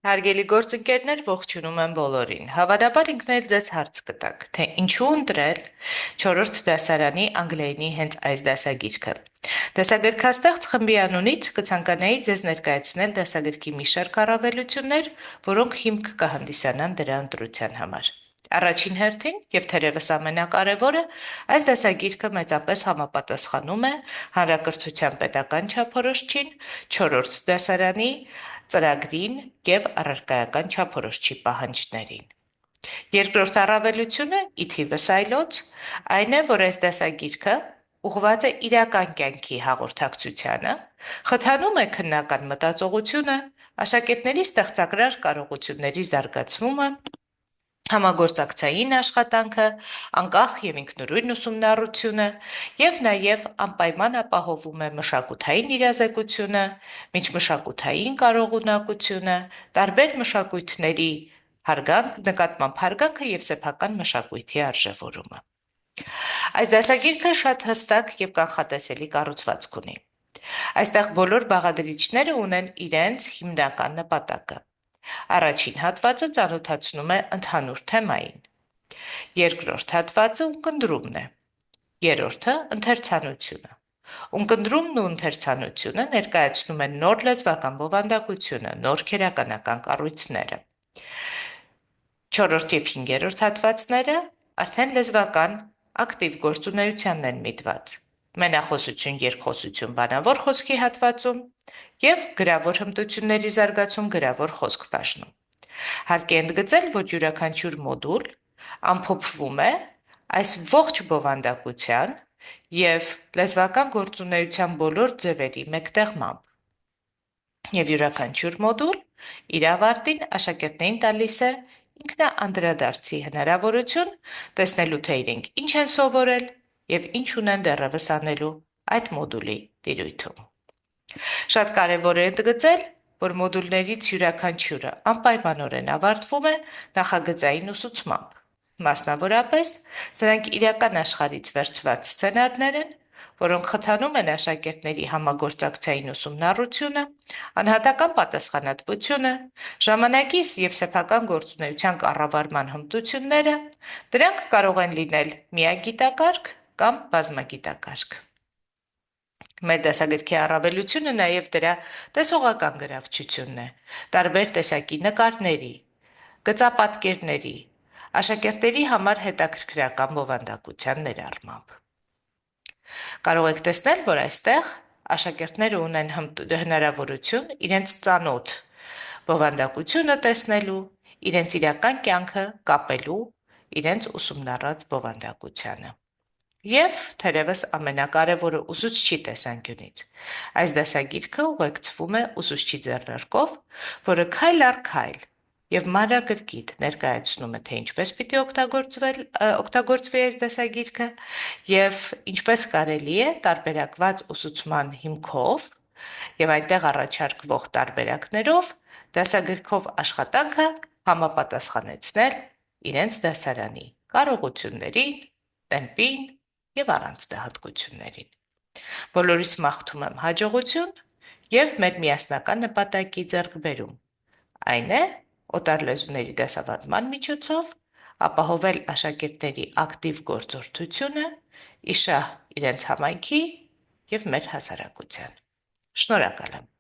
Հարգելի գործընկերներ, ողջունում եմ բոլորին։ Հավանաբար ինքներ ձեզ հարց կտաք, թե ինչու ընտրել 4-րդ դասարանի անգլերենի հենց այս դասագիրքը։ Դասագրքաստեղծ խմբի անունից կցանկանայի ձեզ ներկայացնել դասագրքի մի շարք առավելություններ, որոնք հիմք կհանդիսանան դրա ընտրության համար։ Առաջին հերթին, եւ թերևս ամենակարևորը, այս դասագիրքը մեծապես համապատասխանում է հանրակրթության պետական չափորոշչին, 4-րդ դասարանի ծրագրին եւ առարկայական չափորոշչի պահանջներին։ Երկրորդ առավելությունը՝ ի թիվս այլոց, այն է, որ այս դասագիրքը ուղղված է իրական կյանքի հաղորդակցությանը, խթանում է քննական մտածողությունը, աշակերտների ստեղծարար կարողությունների զարգացումը, համագործակցային աշխատանքը, անկախ եւ ինքնուրույն ուսումնառությունը եւ նաեւ անպայման ապահովում է մշակութային իրազեկությունը, միջմշակութային կարողունակությունը, տարբեր մշակույթների նկատմամբ հարգանքը եւ սեփական մշակույթի արժեվորումը։ Այս դասագիրքը շատ հստակ եւ կանխատեսելի կառուցվածք ունի։ Այստեղ բոլոր բաղադրիչները ունեն իրենց հիմնական նպատակը։ Առաջին հատվածը ծանոթացնում է ընդհանուր թեմային։ Երկրորդ հատվածը ունկնդրումն է։ Երրորդը ընթերցանությունը։ Ունկնդրումն ու ընթերցանությունը ներկայացնում են նոր լեզվական բովանդակությունը, նոր քերականական կառույցները։ 4-րդ եւ 5-րդ հատվածները արդեն լեզվական ակտիվ գործունեությանն են միտված։ Մենախոսություն, երկխոսություն, բանավոր խոսքի հատվածում եւ գրավոր հմտությունների զարգացում գրավոր խոսք բաժնում։ Հարկ է ընդգծել, որ յուրաքանչյուր մոդուլ ամփոփվում է այս ողջ բովանդակության եւ լեզվական գործունեության բոլոր ձևերի մեկտեղմամբ։ Եվ յուրաքանչյուր մոդուլ իր ավարտին աշակերտներին տալիս է ինքնաանդրադարձի հնարավորություն տեսնելու, թե իրենք ինչ են սովորել եւ ինչ ունեն դեռևս անելու այդ մոդուլի տիրույթում։ Շատ կարևոր է ընդգծել, որ մոդուլներից յուրաքանչյուրը անպայմանորեն ավարտվում է նախագծային ուսուցմամբ։ Մասնավորապես, սրանք իրական աշխարհից վերցված սցենարներ են, որոնք խթանում են աշակերտների համագործակցային ուսումնառությունը, անհատական պատասխանատվությունը, ժամանակիս եւ սեփական գործունեության կառավարման հմտությունները, դրանք կարող են լինել միագիտակարգ կամ բազմագիտակարգ։ Մեր դասագրքի առավելությունը նաև դրա տեսողական գրավչությունն է, տարբեր տեսակի նկարների, գծապատկերների, աշակերտների համար հետաքրքրական բովանդակության ներառմամբ։ Կարող եք տեսնել, որ այստեղ աշակերտները ունեն հնարավորություն իրենց ծանոթ բովանդակությունը տեսնելու, իրենց իրական կյանքը կապելու իրենց ուսումնառած բովանդակությանը։ Եվ թերևս ամենակարևորը ուսուցչի տեսանկյունից։ Այս դասագիրքը ուղեկցվում է ուսուցչի ձեռնարկով, որը քայլ առ քայլ եւ մանրակրկիտ ներկայացնում է, թե ինչպես պիտի օգտագործվի այս դասագիրքը եւ ինչպես կարելի է տարբերակված ուսուցման հիմքով եւ այնտեղ առաջարկվող տարբերակներով դասագրքով աշխատանքը համապատասխանեցնել իրենց դասարանի կարողություններին, տեմպին եւ առանձնահատկություններին։ Բոլորիս մաղթում եմ հաջողություն եւ մեր միասնական նպատակի ձեռքբերում։ Այն է օտար լեզուների դասավանդման միջոցով ապահովել աշակերտների ակտիվ գործորդությունը ի շահ իրենց համայնքի եւ մեր հասարակության։ Շնորհակալ եմ։